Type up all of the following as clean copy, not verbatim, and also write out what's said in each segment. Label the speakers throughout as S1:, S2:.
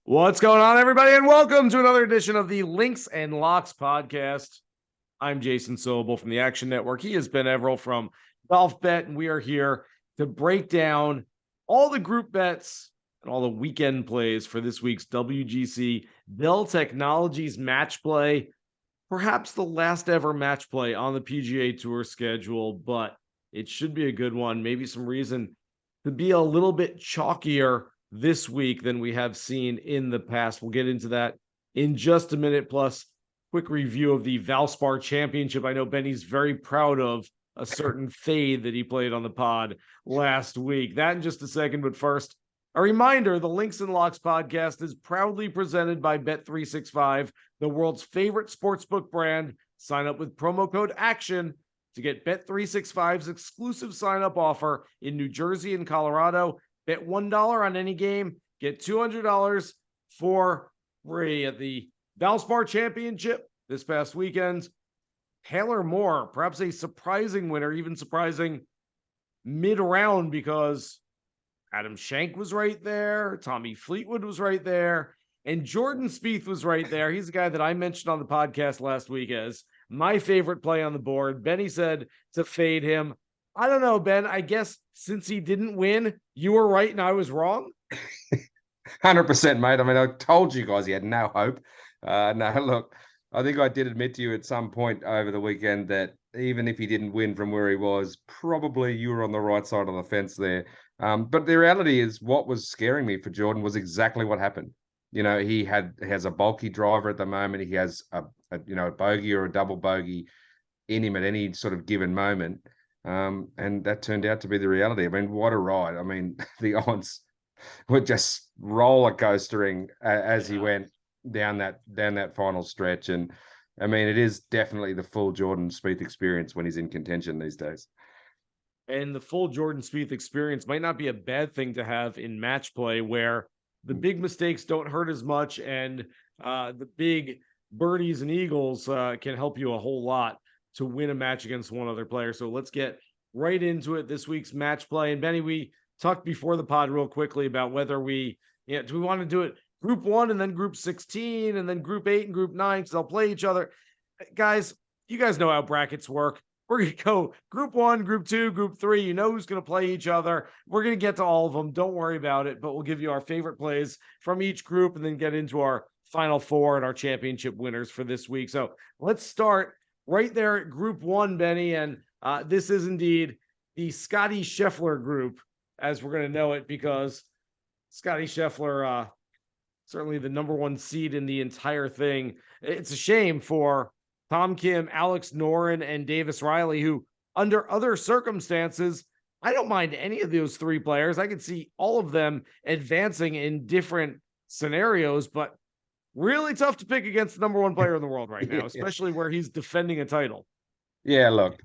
S1: What's going on, everybody, and welcome to another edition of the Links and Locks podcast. I'm Jason Sobel from the Action Network. He is Ben Everill from Golf Bet, and we are here to break down all the group bets and all the weekend plays for this week's WGC-Dell Technologies match play. Perhaps the last ever match play on the PGA Tour schedule, but it should be a good one. Maybe some reason to be a little bit chalkier this week than we have seen in the past. We'll get into that in just a minute, plus quick review of the Valspar Championship. I know Benny's very proud of a certain fade that he played on the pod last week. That in just a second, but first, a reminder, the Links and Locks podcast is proudly presented by Bet365, the world's favorite sportsbook brand. Sign up with promo code ACTION to get Bet365's exclusive sign-up offer in New Jersey and Colorado. Bet $1 on any game, get $200 for free at the Valspar Championship this past weekend. Taylor Moore, perhaps a surprising winner, even surprising mid-round because Adam Schenk was right there, Tommy Fleetwood was right there, and Jordan Spieth was right there. He's the guy that I mentioned on the podcast last week as my favorite play on the board. Benny said to fade him. I don't know, Ben. I guess since he didn't win, you were right and I was wrong.
S2: 100%, mate. I mean, I told you guys he had no hope. No, look, I think I did admit to you at some point over the weekend that even if he didn't win from where he was, probably you were on the right side of the fence there. But the reality is what was scaring me for Jordan was exactly what happened. You know, he has a bulky driver at the moment. He has a bogey or a double bogey in him at any sort of given moment. And that turned out to be the reality. I mean, what a ride. I mean, the odds were just roller coastering as he went down that final stretch. And I mean, it is definitely the full Jordan Spieth experience when he's in contention these days.
S1: And the full Jordan Spieth experience might not be a bad thing to have in match play where the big mistakes don't hurt as much and the big birdies and eagles can help you a whole lot to win a match against one other player. So let's get right into it. This week's match play. And Benny, we talked before the pod real quickly about whether do we want to do it group 1 and then group 16 and then group 8 and group 9 because they'll play each other. Guys, you guys know how brackets work. We're going to go group 1, group 2, group 3. You know who's going to play each other. We're going to get to all of them. Don't worry about it, but we'll give you our favorite plays from each group and then get into our final 4 and our championship winners for this week. So let's start right there at group 1, Benny. And this is indeed the Scottie Scheffler group, as we're going to know it, because Scottie Scheffler, certainly the number 1 seed in the entire thing. It's a shame for Tom Kim, Alex Noren, and Davis Riley, who under other circumstances, I don't mind any of those 3 players. I could see all of them advancing in different scenarios, but really tough to pick against the number 1 player in the world right now, especially where he's defending a title.
S2: Yeah, look,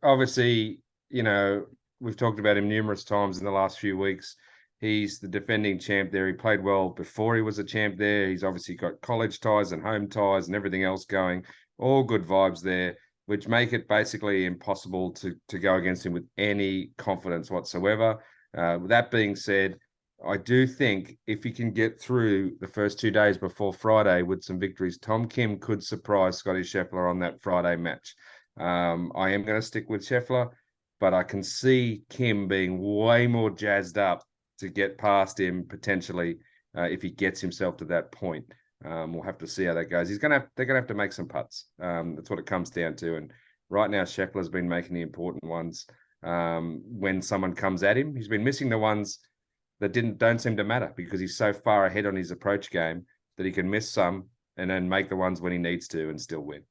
S2: obviously, we've talked about him numerous times in the last few weeks. He's the defending champ there. He played well before he was a champ there. He's obviously got college ties and home ties and everything else going. All good vibes there, which make it basically impossible to go against him with any confidence whatsoever. With that being said, I do think if he can get through the first 2 days before Friday with some victories, Tom Kim could surprise Scottie Scheffler on that Friday match. I am going to stick with Scheffler, but I can see Kim being way more jazzed up to get past him potentially if he gets himself to that point. We'll have to see how that goes. They're going to have to make some putts. That's what it comes down to. And right now, Scheffler's been making the important ones when someone comes at him. He's been missing the ones that don't seem to matter because he's so far ahead on his approach game that he can miss some and then make the ones when he needs to and still win.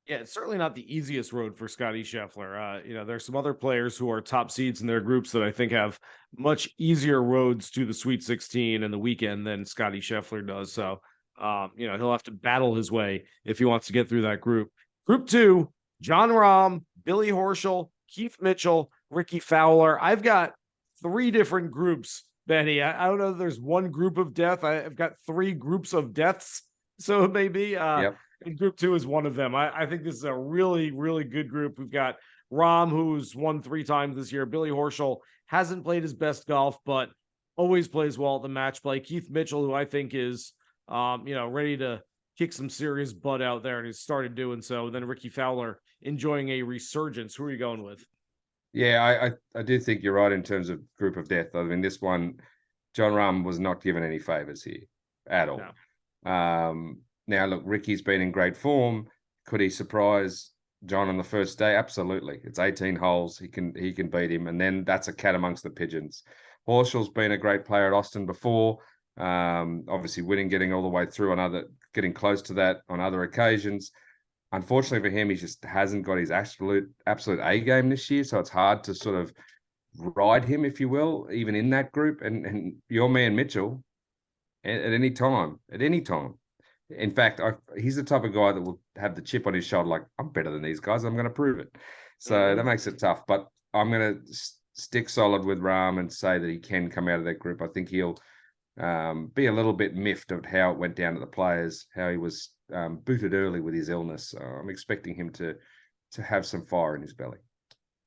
S1: Yeah, it's certainly not the easiest road for Scottie Scheffler. There's some other players who are top seeds in their groups that I think have much easier roads to the Sweet 16 and the weekend than Scottie Scheffler does. So, he'll have to battle his way if he wants to get through that group. Group 2, Jon Rahm, Billy Horschel, Keith Mitchell, Ricky Fowler. I've got 3 different groups, Benny. I don't know if there's one group of death. I've got 3 groups of deaths. So maybe
S2: Yep.
S1: And group 2 is one of them. I think this is a really, really good group. We've got Rahm, who's won 3 times this year. Billy Horschel hasn't played his best golf, but always plays well at the match play. Keith Mitchell, who I think is, ready to kick some serious butt out there, and he's started doing so. And then Ricky Fowler enjoying a resurgence. Who are you going with?
S2: Yeah, I do think you're right in terms of group of death. I mean, this one, John Rahm was not given any favors here at all.
S1: No.
S2: Now, look, Ricky's been in great form. Could he surprise John on the first day? Absolutely. It's 18 holes. He can beat him, and then that's a cat amongst the pigeons. Horschel's been a great player at Austin before. Obviously winning, getting all the way through getting close to that on other occasions. Unfortunately for him, he just hasn't got his absolute A game this year. So it's hard to sort of ride him, if you will, even in that group. And your man Mitchell, at any time. In fact, he's the type of guy that will have the chip on his shoulder, like, I'm better than these guys. I'm going to prove it. So that makes it tough. But I'm going to stick solid with Rahm and say that he can come out of that group. I think he'll be a little bit miffed of how it went down to the players, how he was booted early with his illness. I'm expecting him to have some fire in his belly.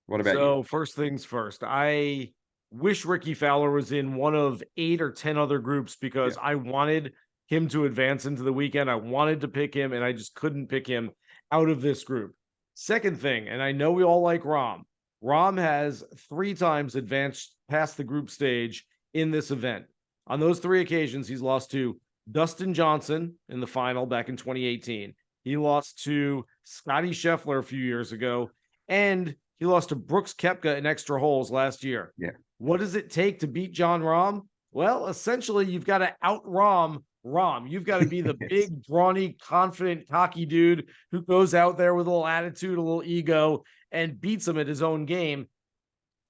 S2: What about you?
S1: So first things first, I wish Ricky Fowler was in one of 8 or 10 other groups because I wanted him to advance into the weekend. I wanted to pick him, and I just couldn't pick him out of this group. Second thing, and I know we all like Rahm. Rahm has 3 times advanced past the group stage in this event. On those 3 occasions, he's lost to Dustin Johnson in the final back in 2018. He lost to Scottie Scheffler a few years ago, and he lost to Brooks Koepka in extra holes last year.
S2: Yeah.
S1: What does it take to beat Jon Rahm? Well, essentially, you've got to out-Rahm Rahm. You've got to be the big, brawny, confident, cocky dude who goes out there with a little attitude, a little ego, and beats him at his own game.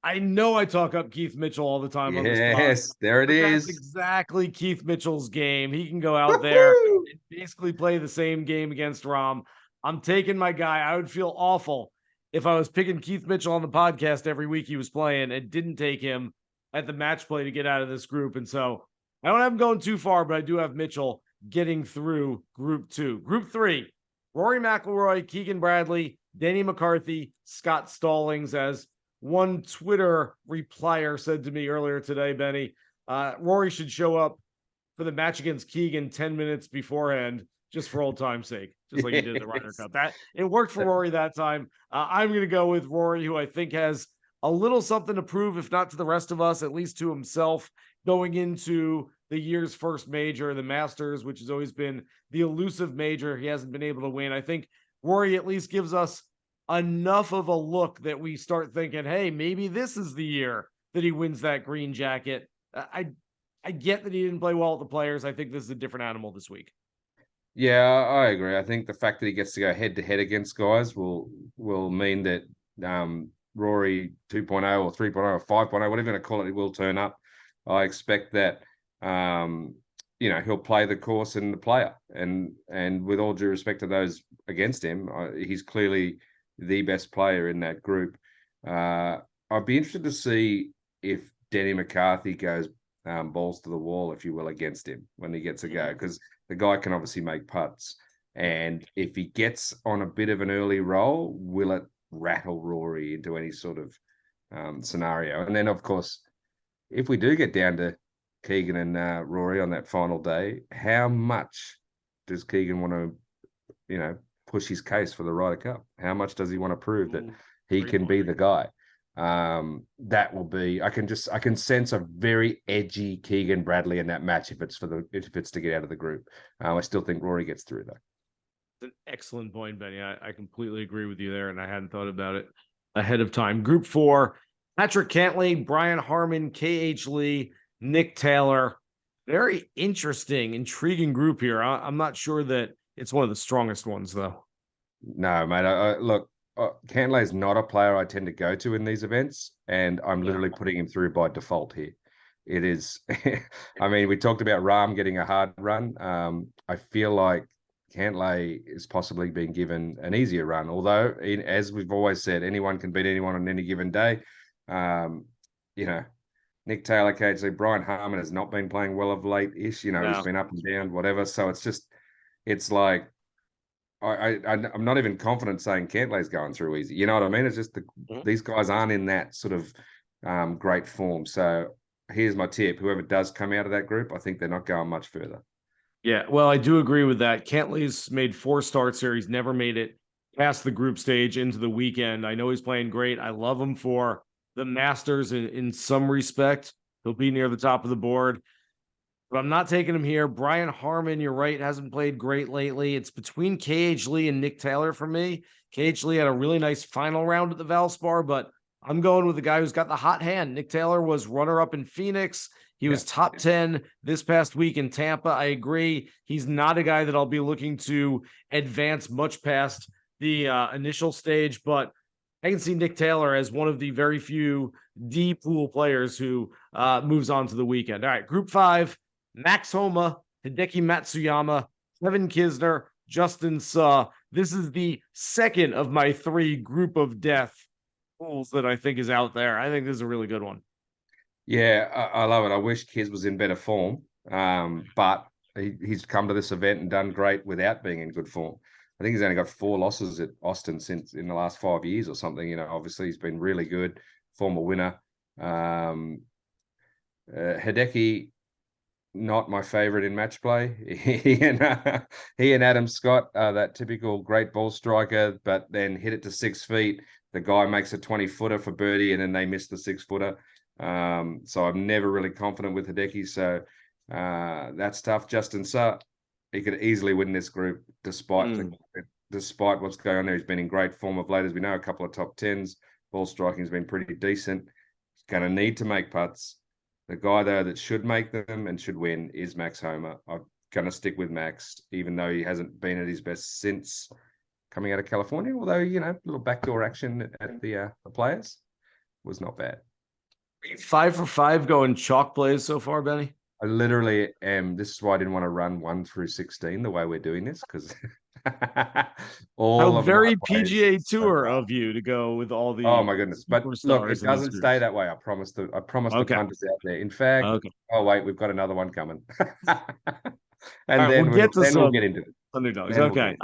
S1: I know I talk up Keith Mitchell all the time on this podcast.
S2: Yes, there it is.
S1: That's exactly Keith Mitchell's game. He can go out there and basically play the same game against Rahm. I'm taking my guy. I would feel awful if I was picking Keith Mitchell on the podcast every week he was playing and didn't take him at the match play to get out of this group. And so I don't have him going too far, but I do have Mitchell getting through group 2. Group 3, Rory McIlroy, Keegan Bradley, Denny McCarthy, Scott Stallings. As one Twitter replier said to me earlier today, Benny, Rory should show up for the match against Keegan 10 minutes beforehand, just for old time's sake, just like he did the Ryder Cup. That it worked for Rory that time. I'm going to go with Rory, who I think has a little something to prove, if not to the rest of us, at least to himself, going into the year's first major, the Masters, which has always been the elusive major he hasn't been able to win. I think Rory at least gives us enough of a look that we start thinking, hey, maybe this is the year that he wins that green jacket. I get that he didn't play well at the Players. I think this is a different animal this week.
S2: Yeah, I agree. I think the fact that he gets to go head to head against guys will mean that Rory 2.0 or 3.0 or 5.0, whatever you want to call it, will turn up. I expect that he'll play the course and the player, and with all due respect to those against him, he's clearly the best player in that group. I'd be interested to see if Denny McCarthy goes balls to the wall, if you will, against him when he gets a go, because the guy can obviously make putts. And if he gets on a bit of an early roll, will it rattle Rory into any sort of scenario? And then, of course, if we do get down to Keegan and Rory on that final day, how much does Keegan want to, push his case for the Ryder Cup? How much does he want to prove that he can be the guy? That will be. I can sense a very edgy Keegan Bradley in that match if it's to get out of the group. I still think Rory gets through though.
S1: It's an excellent point, Benny. I completely agree with you there, and I hadn't thought about it ahead of time. Group 4, Patrick Cantlay, Brian Harman, K.H. Lee, Nick Taylor. Very interesting, intriguing group here. I'm not sure that it's one of the strongest ones, though.
S2: No, mate. Look, Cantlay is not a player I tend to go to in these events, and I'm literally putting him through by default here. It is, I mean, we talked about Rahm getting a hard run. I feel like Cantlay is possibly being given an easier run, although, as we've always said, anyone can beat anyone on any given day. Nick Taylor, occasionally, Brian Harman has not been playing well of late-ish. He's been up and down, whatever. So it's like, I'm not even confident saying Cantlay's going through easy. You know what I mean? It's just these guys aren't in that sort of great form. So here's my tip: whoever does come out of that group, I think they're not going much further.
S1: Yeah, well, I do agree with that. Cantlay's made 4 starts here. He's never made it past the group stage into the weekend. I know he's playing great. I love him for the Masters in some respect. He'll be near the top of the board, but I'm not taking him here. Brian Harman, you're right, hasn't played great lately. It's between KH Lee and Nick Taylor for me. KH Lee had a really nice final round at the Valspar, but I'm going with the guy who's got the hot hand. Nick Taylor was runner-up in Phoenix. He was top 10 this past week in Tampa. I agree. He's not a guy that I'll be looking to advance much past the initial stage, but I can see Nick Taylor as one of the very few D pool players who moves on to the weekend. All right, Group 5, Max Homa, Hideki Matsuyama, Kevin Kisner, Justin Suh. This is the second of my 3 group of death pools that I think is out there. I think this is a really good one.
S2: Yeah, I love it. I wish Kiz was in better form, but he's come to this event and done great without being in good form. I think he's only got 4 losses at Austin since in the last 5 years or something. You know, obviously he's been really good, former winner. Hideki, not my favorite in match play. he and Adam Scott are that typical great ball striker, but then hit it to 6 feet. The guy makes a 20-footer for birdie, and then they miss the 6-footer. So I'm never really confident with Hideki. So that's tough. Justin Suh, he could easily win this group despite what's going on there. He's been in great form of late. As we know, a couple of top 10s. Ball striking has been pretty decent. He's going to need to make putts. The guy, though, that should make them and should win is Max Homa. I'm going to stick with Max, even though he hasn't been at his best since coming out of California. Although, you know, a little backdoor action at the Players was not bad.
S1: 5 for 5 going chalk plays so far, Benny?
S2: I literally am. This is why I didn't want to run 1 through 16 the way we're doing this, because all of
S1: very PGA Tour of you to go with all the.
S2: Oh my goodness! But look, it doesn't stay that way. I promise. The punters out there. In fact, oh wait, we've got another one coming, and
S1: right,
S2: then we'll get into it.
S1: Underdogs. Okay.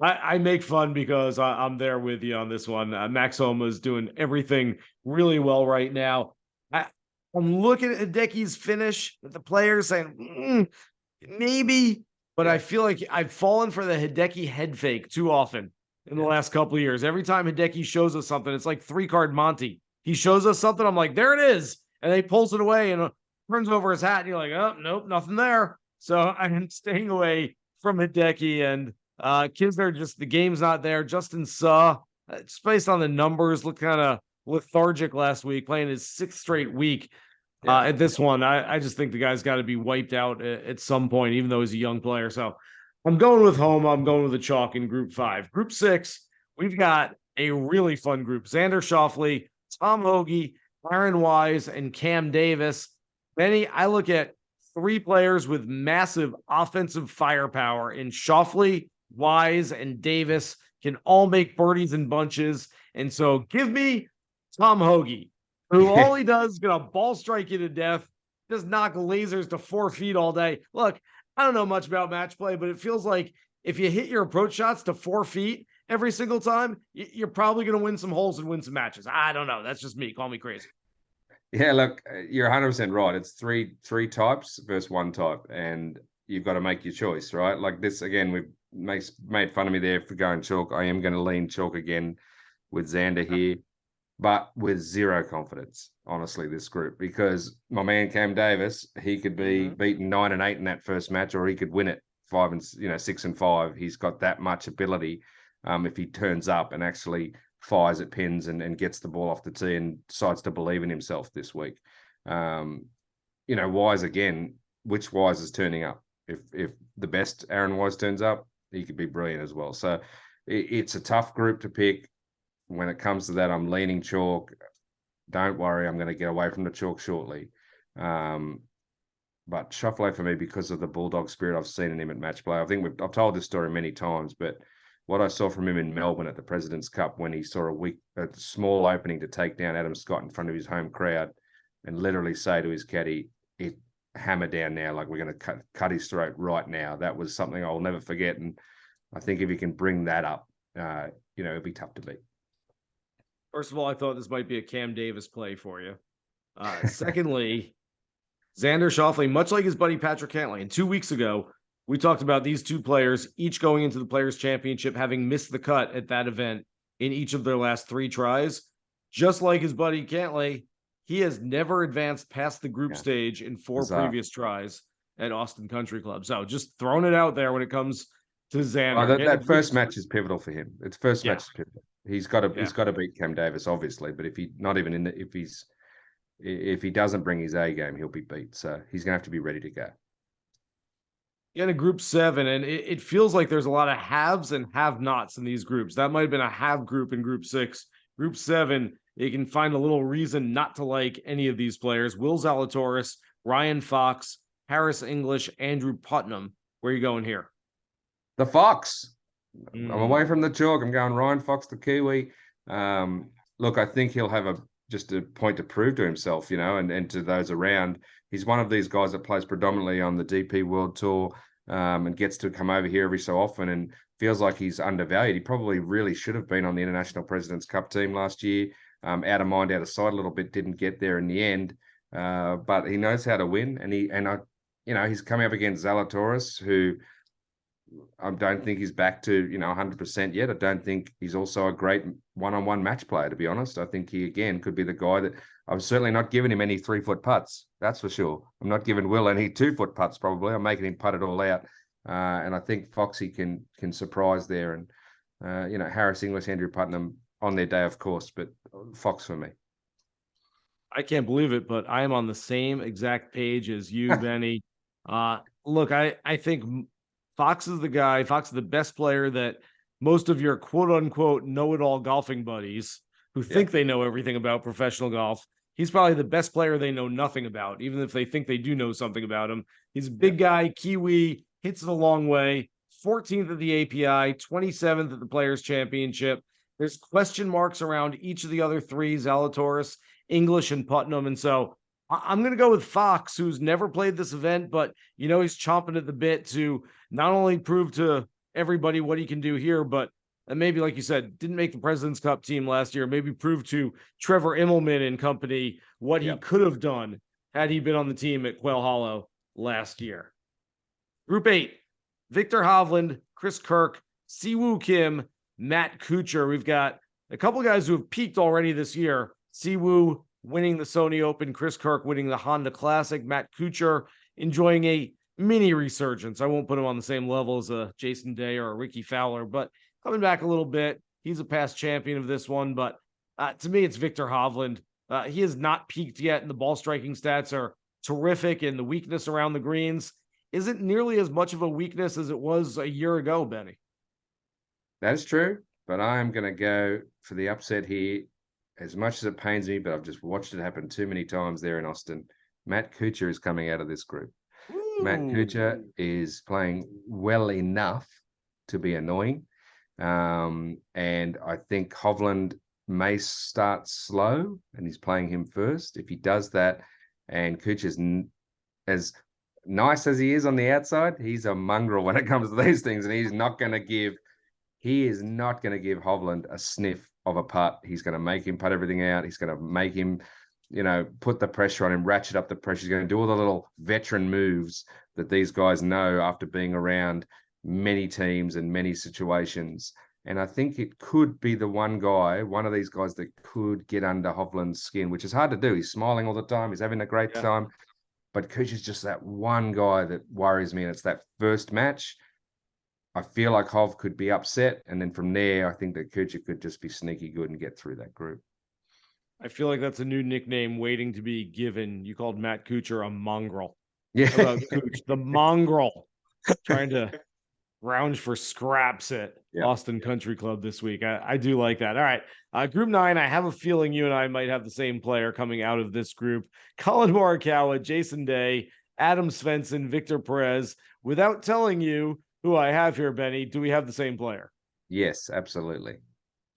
S1: I make fun because I'm there with you on this one. Max Homa is doing everything really well right now. I'm looking at Hideki's finish with the players saying maybe, but I feel like I've fallen for the Hideki head fake too often in the last couple of years. Every time Hideki shows us something, it's like 3-card Monty. He shows us something, I'm like, there it is. And he pulls it away and turns over his hat, and you're like, oh, nope, nothing there. So I'm staying away from Hideki, and Kisner, just the game's not there. Justin Suh, just based on the numbers, looked kind of lethargic last week, playing his 6th straight week. At this one, I just think the guy's got to be wiped out at some point, even though he's a young player. So I'm going with Homa. I'm going with the chalk in Group 5. Group 6, we've got a really fun group. Xander Schauffele, Tom Hoge, Aaron Wise, and Cam Davis. Benny, I look at 3 players with massive offensive firepower in Schauffele, Wise, and Davis can all make birdies in bunches. And so give me Tom Hoge, who all he does is gonna ball strike you to death, just knock lasers to 4 feet all day. Look, I don't know much about match play, but it feels like if you hit your approach shots to 4 feet every single time, you're probably going to win some holes and win some matches. I don't know. That's just me. Call me crazy.
S2: Yeah, look, you're 100% right. It's three types versus 1 type, and you've got to make your choice, right? Like this, again, we've made fun of me there for going chalk. I am going to lean chalk again with Xander here, but with 0 confidence, honestly, this group, because my man Cam Davis, he could be beaten 9 and 8 in that first match, or he could win it 6 and 5. He's got that much ability if he turns up and actually fires at pins and gets the ball off the tee and decides to believe in himself this week. Wise again, which Wise is turning up? If the best Aaron Wise turns up, he could be brilliant as well. So it's a tough group to pick. When it comes to that, I'm leaning chalk. Don't worry, I'm going to get away from the chalk shortly. But Schauffele for me, because of the bulldog spirit I've seen in him at match play. I think I've told this story many times, but what I saw from him in Melbourne at the President's Cup when he saw a small opening to take down Adam Scott in front of his home crowd and literally say to his caddy, hammer down now, like we're going to cut his throat right now. That was something I'll never forget. And I think if he can bring that up, it'll be tough to beat.
S1: First of all, I thought this might be a Cam Davis play for you. Secondly, Xander Schauffele, much like his buddy Patrick Cantlay. And 2 weeks ago, we talked about these two players each going into the Players' Championship, having missed the cut at that event in each of their last 3 tries. Just like his buddy Cantlay, he has never advanced past the group stage in 4 previous tries at Austin Country Club. So just throwing it out there when it comes to Xander.
S2: That first match is pivotal for him. Its first match is pivotal. He's got to beat Cam Davis, obviously. But if he doesn't bring his A game, he'll be beat. So he's gonna have to be ready to go.
S1: In a group 7, and it feels like there's a lot of haves and have-nots in these groups. That might have been a have group in group 6. Group 7, you can find a little reason not to like any of these players. Will Zalatoris, Ryan Fox, Harris English, Andrew Putnam. Where are you going here?
S2: The Fox. I'm away from the chalk. I'm going Ryan Fox, the Kiwi. Look, I think he'll have just a point to prove to himself, and to those around. He's one of these guys that plays predominantly on the DP World Tour and gets to come over here every so often and feels like he's undervalued. He probably really should have been on the International President's Cup team last year. Out of mind, out of sight a little bit, didn't get there in the end. But he knows how to win. He's coming up against Zalatoris, who I don't think he's back to 100% yet. I don't think he's also a great one-on-one match player, to be honest. I think he again could be the guy that I'm certainly not giving him any 3-foot putts. That's for sure. I'm not giving Will any 2-foot putts. Probably I'm making him putt it all out. And I think Foxy can surprise there. And Harris English, Andrew Putnam on their day, of course, but Fox for me.
S1: I can't believe it, but I am on the same exact page as you, Benny. Look, I think Fox is the guy. Fox is the best player that most of your quote unquote know-it-all golfing buddies who think they know everything about professional golf. He's probably the best player they know nothing about, even if they think they do know something about him. He's a big guy, Kiwi, hits it a long way, 14th at the API, 27th at the Players' Championship. There's question marks around each of the other 3, Zalatoris, English, and Putnam. And so I'm going to go with Fox, who's never played this event, but, he's chomping at the bit to not only prove to everybody what he can do here, but maybe, like you said, didn't make the President's Cup team last year, maybe prove to Trevor Immelman and company what he could have done had he been on the team at Quail Hollow last year. Group 8, Viktor Hovland, Chris Kirk, Siwoo Kim, Matt Kuchar. We've got a couple guys who have peaked already this year. Siwoo winning the Sony Open, Chris Kirk winning the Honda Classic, Matt Kuchar enjoying a mini resurgence. I won't put him on the same level as a Jason Day or a Ricky Fowler, but coming back a little bit. He's a past champion of this one, but to me, it's Viktor Hovland. He has not peaked yet, and the ball striking stats are terrific, and the weakness around the greens isn't nearly as much of a weakness as it was a year ago, Benny.
S2: That is true, but I am going to go for the upset here. As much as it pains me, but I've just watched it happen too many times there in Austin. Matt Kuchar is coming out of this group. Ooh. Matt Kuchar is playing well enough to be annoying. And I think Hovland may start slow, and he's playing him first. If he does that, and Kuchar's as nice as he is on the outside, he's a mongrel when it comes to these things, and he's not going to give Hovland a sniff of a putt. He's going to make him putt everything out. He's going to make him, put the pressure on him, ratchet up the pressure. He's going to do all the little veteran moves that these guys know after being around many teams and many situations. And I think it could be the one of these guys that could get under Hovland's skin, which is hard to do. He's smiling all the time. He's having a great time. But Kuchar's just that one guy that worries me, and it's that first match. I feel like Hov could be upset, and then from there, I think that Kuchar could just be sneaky good and get through that group.
S1: I feel like that's a new nickname waiting to be given. You called Matt Kuchar a mongrel.
S2: Yeah,
S1: the mongrel, trying to round for scraps at Austin Country Club this week. I do like that. All right, Group 9. I have a feeling you and I might have the same player coming out of this group. Colin Morikawa, Jason Day, Adam Svensson, Victor Perez. Without telling you who I have here, Benny, do we have the same player?
S2: Yes, absolutely.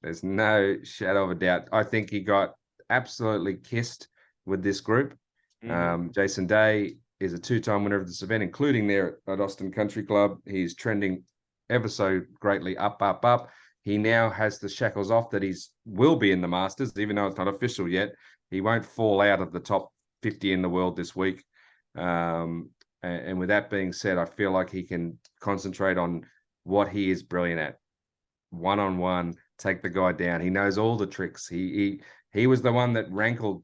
S2: There's no shadow of a doubt. I think he got absolutely kissed with this group. Jason Day is a 2-time winner of this event, including there at Austin Country Club. He's trending ever so greatly up. He now has the shackles off that will be in the Masters, even though it's not official yet. He won't fall out of the top 50 in the world this week. And with that being said, I feel like he can concentrate on what he is brilliant at. One-on-one, take the guy down. He knows all the tricks. He was the one that rankled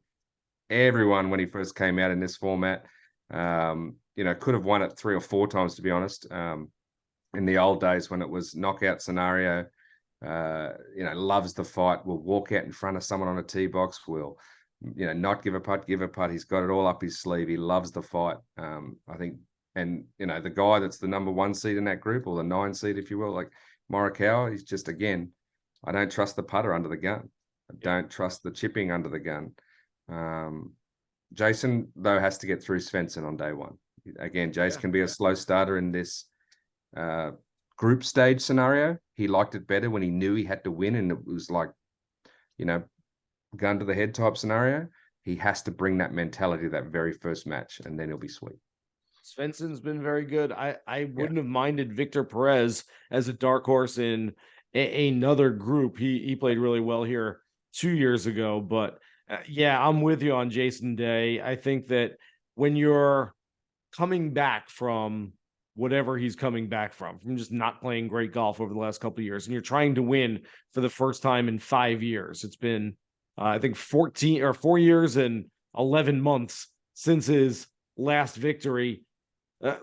S2: everyone when he first came out in this format. Could have won it 3 or 4 times, to be honest. In the old days when it was knockout scenario, loves the fight, will walk out in front of someone on a tee box, will, not give a putt. He's got it all up his sleeve. He loves the fight. I think, and, the guy that's the number 1 seed in that group, or the 9 seed, if you will, like Morikawa, he's just, again, I don't trust the putter under the gun. I don't trust the chipping under the gun. Jason, though, has to get through Svensson on day 1. Again, Jace can be a slow starter in this group stage scenario. He liked it better when he knew he had to win, and it was like, gun to the head type scenario. He has to bring that mentality to that very first match, and then he'll be sweet.
S1: Svensson's been very good. I wouldn't have minded Viktor Perez as a dark horse in another group. He played really well here 2 years ago, but I'm with you on Jason Day. I think that when you're coming back from whatever he's coming back from just not playing great golf over the last couple of years, and you're trying to win for the first time in 5 years. It's been, I think 4 years and 11 months since his last victory.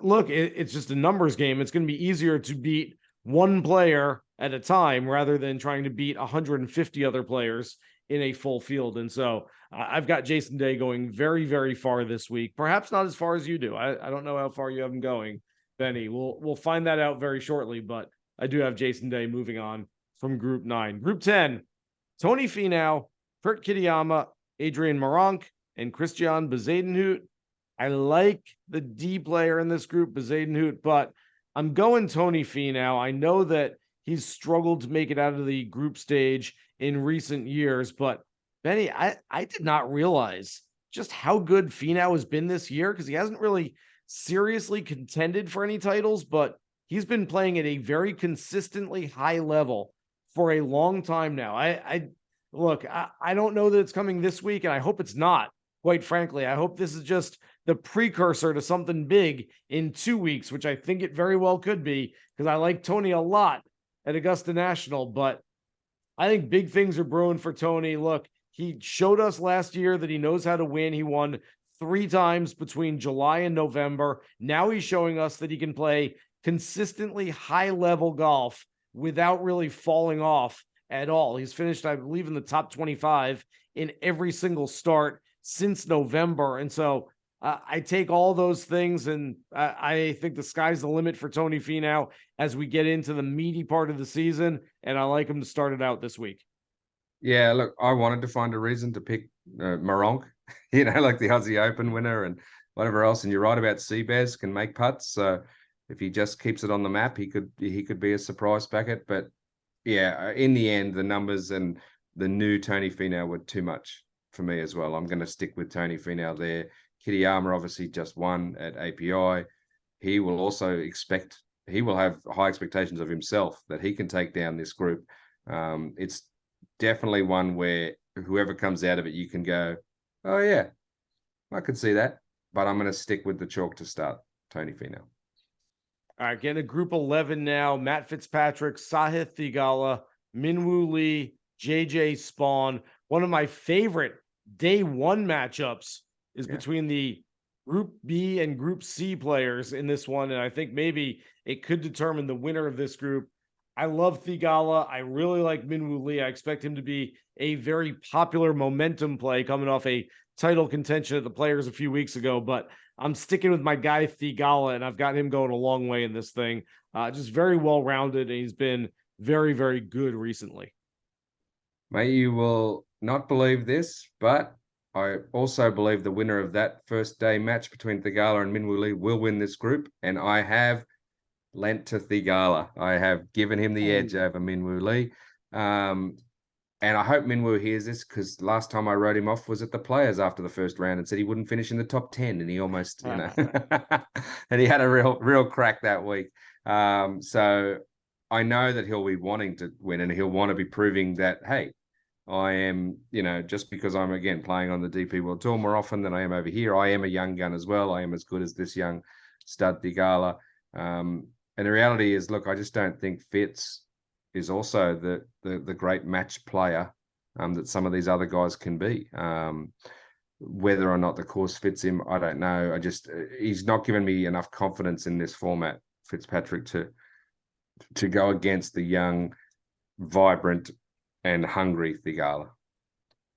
S1: Look, it's just a numbers game. It's going to be easier to beat one player at a time rather than trying to beat 150 other players in a full field. And so I've got Jason Day going very, very far this week. Perhaps not as far as you do. I don't know how far you have him going, Benny. We'll find that out very shortly, but I do have Jason Day moving on from Group 9. Group 10, Tony Finau, Kurt Kitayama, Adrian Meronk, and Christian Bezuidenhout. I like the D player in this group, Bezuidenhout, but I'm going Tony Finau. I know that he's struggled to make it out of the group stage in recent years, but Benny, I did not realize just how good Finau has been this year, because he hasn't really seriously contended for any titles, but he's been playing at a very consistently high level for a long time now. I don't know that it's coming this week, and I hope it's not. Quite frankly, I hope this is just the precursor to something big in 2 weeks, which I think it very well could be, because I like Tony a lot at Augusta National, but I think big things are brewing for Tony. Look, he showed us last year that he knows how to win. He won 3 times between July and November. Now he's showing us that he can play consistently high-level golf without really falling off at all. He's finished, I believe, in the top 25 in every single start since November. And so I take all those things, and I think the sky's the limit for Tony Finau as we get into the meaty part of the season, and I like him to start it out this week.
S2: Yeah, look, I wanted to find a reason to pick Meronk, like the Aussie Open winner and whatever else. And you're right about Seamus can make putts. So if he just keeps it on the map, he could be a surprise packet. But yeah, in the end, the numbers and the new Tony Finau were too much for me as well. I'm going to stick with Tony Finau there. Kitayama obviously just won at API. He will have high expectations of himself that he can take down this group. It's definitely one where whoever comes out of it, you can go, oh yeah, I could see that. But I'm going to stick with the chalk to start, Tony Finau.
S1: All right, getting to Group 11 now. Matt Fitzpatrick, Sahith Theegala, Minwoo Lee, JJ Spawn. One of my favorite day 1 matchups is between the Group B and Group C players in this one, and I think maybe it could determine the winner of this group. I love Theegala. I really like Minwoo Lee. I expect him to be a very popular momentum play coming off a title contention at the Players a few weeks ago, but I'm sticking with my guy Theegala, and I've got him going a long way in this thing. Just very well-rounded, and he's been very, very good recently.
S2: Mate, you will not believe this, but I also believe the winner of that first day match between Theegala and Minwoo Lee will win this group, and I have lent to Theegala. I have given him the edge over Minwoo Lee. And I hope Minwoo hears this, because last time I wrote him off was at the Players after the first round and said he wouldn't finish in the top 10, and he almost, and he had a real crack that week. So I know that he'll be wanting to win, and he'll want to be proving that, hey, I am, just because I'm again playing on the DP World Tour more often than I am over here, I am a young gun as well. I am as good as this young stud Theegala. And the reality is, look, I just don't think Fitz is also the great match player that some of these other guys can be. Whether or not the course fits him, I don't know. He's not given me enough confidence in this format, Fitzpatrick, to go against the young, vibrant, and hungry Theegala.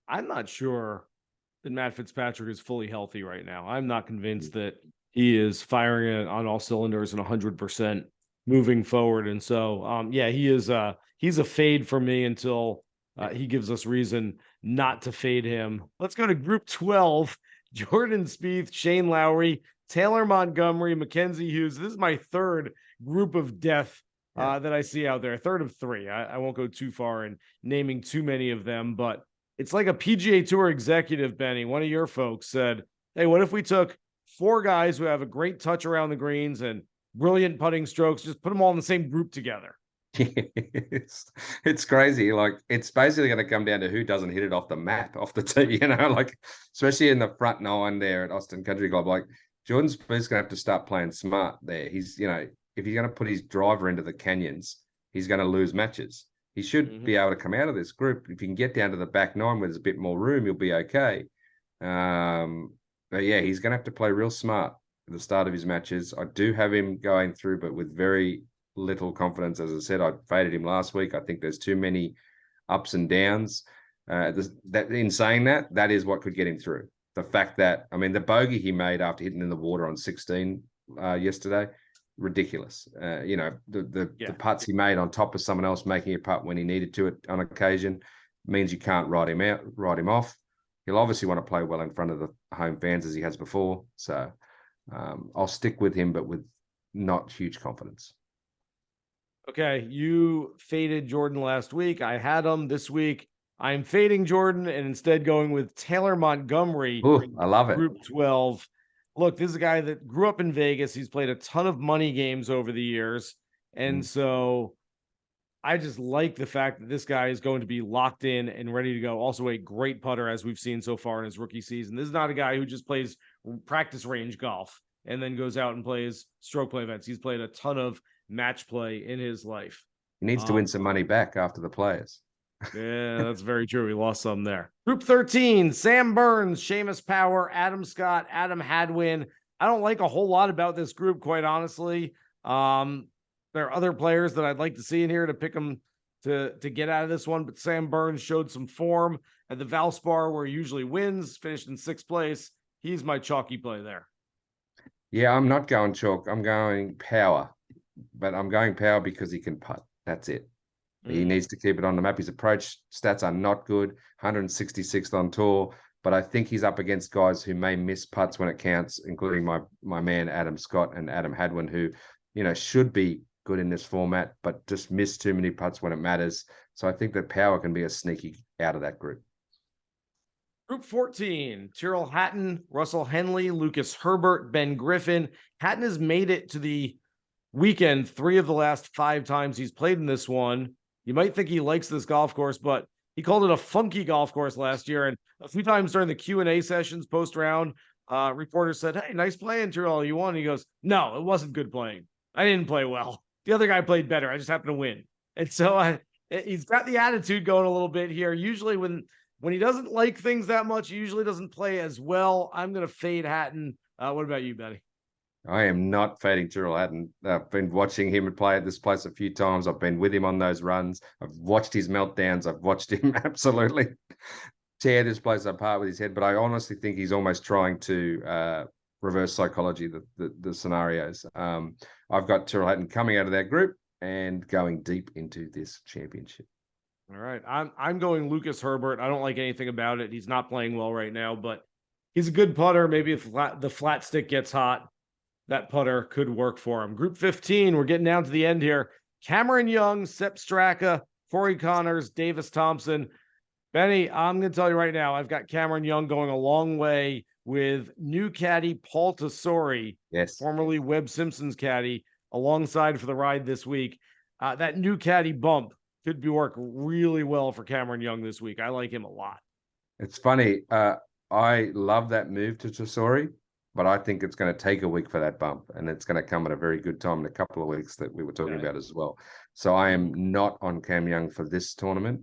S1: I'm not sure that Matt Fitzpatrick is fully healthy right now. I'm not convinced that he is firing on all cylinders and 100% moving forward. And so, he's a fade for me until he gives us reason not to fade him. Let's go to Group 12. Jordan Spieth, Shane Lowry, Taylor Montgomery, Mackenzie Hughes. This is my third group of death that I see out there. Third of three. I won't go too far in naming too many of them, but it's like a PGA Tour executive, Benny. One of your folks said, hey, what if we took 4 guys who have a great touch around the greens and brilliant putting strokes, just put them all in the same group together?
S2: It's crazy. Like, it's basically going to come down to who doesn't hit it off the mat, off the tee, like, especially in the front 9 there at Austin Country Club. Like, Jordan Spieth's going to have to start playing smart there. He's, if he's going to put his driver into the canyons, he's going to lose matches. He should be able to come out of this group. If you can get down to the back 9 where there's a bit more room, you'll be okay. But yeah, he's going to have to play real smart at the start of his matches. I do have him going through, but with very little confidence. As I said, I faded him last week. I think there's too many ups and downs. In saying that is what could get him through. The fact that, the bogey he made after hitting in the water on 16 yesterday, ridiculous. The putts he made on top of someone else making a putt when he needed to it on occasion means you can't write him off. He'll obviously want to play well in front of the home fans as he has before. So I'll stick with him, but with not huge confidence.
S1: Okay, you faded Jordan last week. I had him this week. I'm fading Jordan and instead going with Taylor Montgomery.
S2: Ooh, I love it.
S1: Group 12. Look, this is a guy that grew up in Vegas. He's played a ton of money games over the years. And so I just like the fact that this guy is going to be locked in and ready to go. Also a great putter, as we've seen so far in his rookie season. This is not a guy who just plays practice range golf and then goes out and plays stroke play events. He's played a ton of match play in his life.
S2: He needs to win some money back after the Players.
S1: Yeah, that's very true. We lost some there. Group 13, Sam Burns, Seamus Power, Adam Scott, Adam Hadwin. I don't like a whole lot about this group, quite honestly. There are other players that I'd like to see in here to pick them to get out of this one, but Sam Burns showed some form at the Valspar where he usually wins, finished in 6th place. He's my chalky play there.
S2: Yeah, I'm not going chalk. I'm going power, but I'm going power because he can putt. That's it. He needs to keep it on the map. His approach stats are not good, 166th on tour, but I think he's up against guys who may miss putts when it counts, including my man Adam Scott and Adam Hadwin, who, should be good in this format, but just miss too many putts when it matters. So I think that power can be a sneaky out of that group.
S1: Group 14, Tyrrell Hatton, Russell Henley, Lucas Herbert, Ben Griffin. Hatton has made it to the weekend 3 of the last 5 times he's played in this one. You might think he likes this golf course, but he called it a funky golf course last year. And a few times during the Q&A sessions post-round, reporters said, hey, nice playing, Tyrrell. You won. He goes, no, it wasn't good playing. I didn't play well. The other guy played better. I just happened to win. And so he's got the attitude going a little bit here. Usually when he doesn't like things that much, he usually doesn't play as well. I'm going to fade Hatton. What about you, Benny?
S2: I am not fading Tyrrell Hatton. I've been watching him play at this place a few times. I've been with him on those runs. I've watched his meltdowns. I've watched him absolutely tear this place apart with his head. But I honestly think he's almost trying to reverse psychology, the scenarios. I've got Tyrrell Hatton coming out of that group and going deep into this championship.
S1: All right. I'm going Lucas Herbert. I don't like anything about it. He's not playing well right now, but he's a good putter. Maybe if the flat stick gets hot, that putter could work for him. Group 15, we're getting down to the end here. Cameron Young, Sepp Straka, Corey Connors, Davis Thompson. Benny, I'm going to tell you right now, I've got Cameron Young going a long way with new caddy Paul Tesori,
S2: yes,
S1: formerly Webb Simpson's caddy, alongside for the ride this week. That new caddy bump could be work really well for Cameron Young this week. I like him a lot.
S2: It's funny. I love that move to Tesori, but I think it's going to take a week for that bump, and it's going to come at a very good time in a couple of weeks that we were talking about as well. So I am not on Cam Young for this tournament.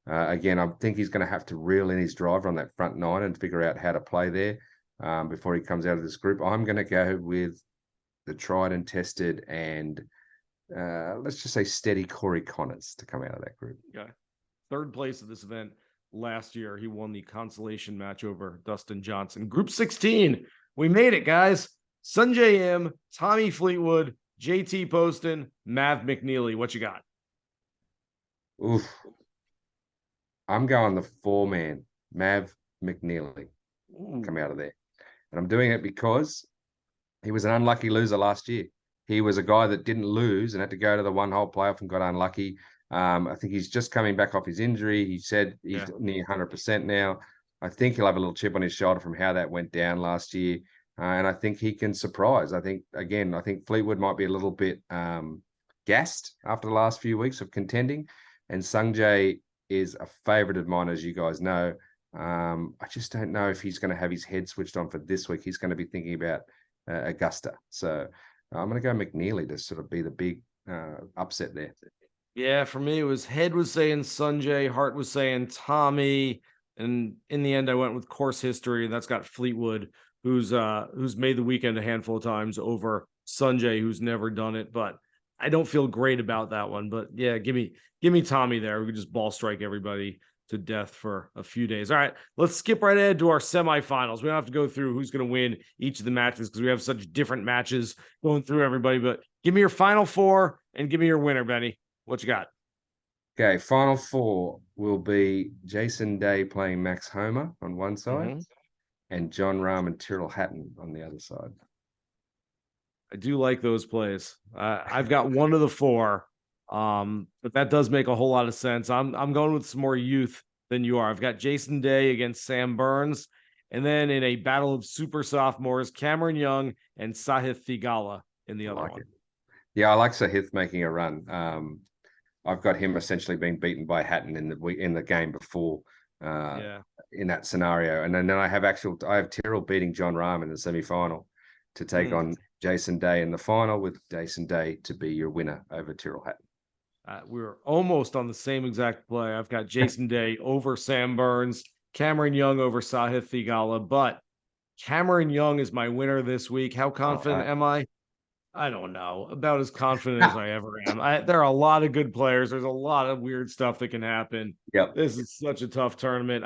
S2: Again, I think he's going to have to reel in his driver on that front nine and figure out how to play there before he comes out of this group. I'm going to go with the tried and tested and let's just say steady Corey Connors to come out of that group.
S1: Okay. Third place at this event last year. He won the consolation match over Dustin Johnson. Group 16. We made it, guys. Sungjae M, Tommy Fleetwood, JT Poston, Mav McNealy. What you got?
S2: Oof. I'm going the 4-man, Mav McNealy, come out of there. And I'm doing it because he was an unlucky loser last year. He was a guy that didn't lose and had to go to the one-hole playoff and got unlucky. I think he's just coming back off his injury. He said he's near 100% now. I think he'll have a little chip on his shoulder from how that went down last year. And I think he can surprise. I think Fleetwood might be a little bit gassed after the last few weeks of contending. And Sungjae is a favorite of mine, as you guys know. I just don't know if he's going to have his head switched on for this week. He's going to be thinking about Augusta. So I'm going to go McNealy to sort of be the big upset there.
S1: Yeah, for me, it was head was saying Sungjae, heart was saying Tommy. And in the end, I went with course history, and that's got Fleetwood, who's made the weekend a handful of times over Sungjae, who's never done it. But I don't feel great about that one. But yeah, give me Tommy there. We could just ball strike everybody to death for a few days. All right, let's skip right ahead to our semifinals. We don't have to go through who's going to win each of the matches because we have such different matches going through everybody. But give me your final four and give me your winner, Benny. What you got?
S2: Okay, final four will be Jason Day playing Max Homa on one side and John Rahm and Tyrrell Hatton on the other side.
S1: I do like those plays. I've got one of the four, but that does make a whole lot of sense. I'm going with some more youth than you are. I've got Jason Day against Sam Burns, and then in a battle of super sophomores, Cameron Young and Sahith Theegala in the other one.
S2: Yeah, I like Sahith making a run. I've got him essentially being beaten by Hatton in the game before in that scenario. And then I have Tyrrell beating John Rahm in the semifinal to take on Jason Day in the final, with Jason Day to be your winner over Tyrrell Hatton.
S1: We're almost on the same exact play. I've got Jason Day over Sam Burns, Cameron Young over Sahith Theegala, but Cameron Young is my winner this week. How confident am I? I don't know. About as confident as I ever am. There are a lot of good players. There's a lot of weird stuff that can happen.
S2: Yep.
S1: This is such a tough tournament.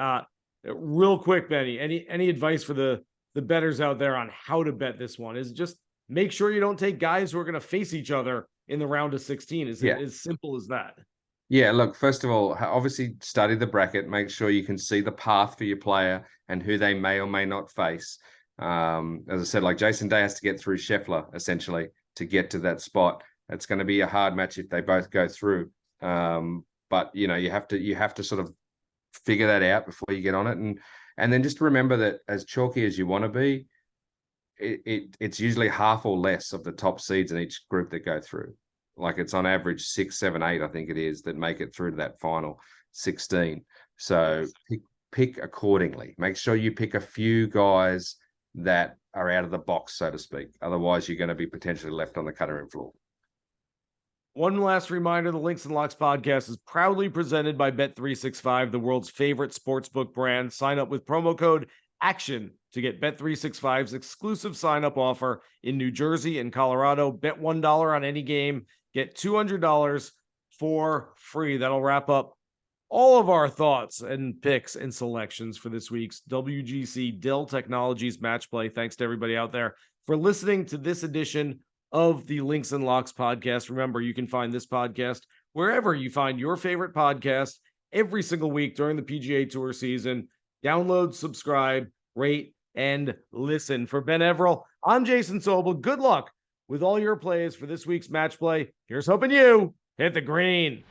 S1: Real quick, Benny, any advice for the bettors out there on how to bet this one? Is just make sure you don't take guys who are going to face each other in the round of 16. Is it as simple as that?
S2: Yeah, look, first of all, obviously study the bracket. Make sure you can see the path for your player and who they may or may not face. As I said, like Jason Day has to get through Scheffler, essentially, to get to that spot. It's going to be a hard match if they both go through. But you have to sort of figure that out before you get on it. And then just remember that as chalky as you want to be, it's usually half or less of the top seeds in each group that go through. Like it's on average 6, 7, 8, I think it is, that make it through to that final 16. So pick accordingly. Make sure you pick a few guys that are out of the box, so to speak. Otherwise, you're going to be potentially left on the cutting floor.
S1: One last reminder, the Links and Locks podcast is proudly presented by Bet365, the world's favorite sportsbook brand. Sign up with promo code ACTION to get Bet365's exclusive sign-up offer in New Jersey and Colorado. Bet $1 on any game, get $200 for free. That'll wrap up all of our thoughts and picks and selections for this week's WGC Dell Technologies Match Play. Thanks to everybody out there for listening to this edition of the Links and Locks podcast. Remember, you can find this podcast wherever you find your favorite podcast every single week during the PGA Tour season. Download, subscribe, rate, and listen. For Ben Everill, I'm Jason Sobel. Good luck with all your plays for this week's match play. Here's hoping you hit the green.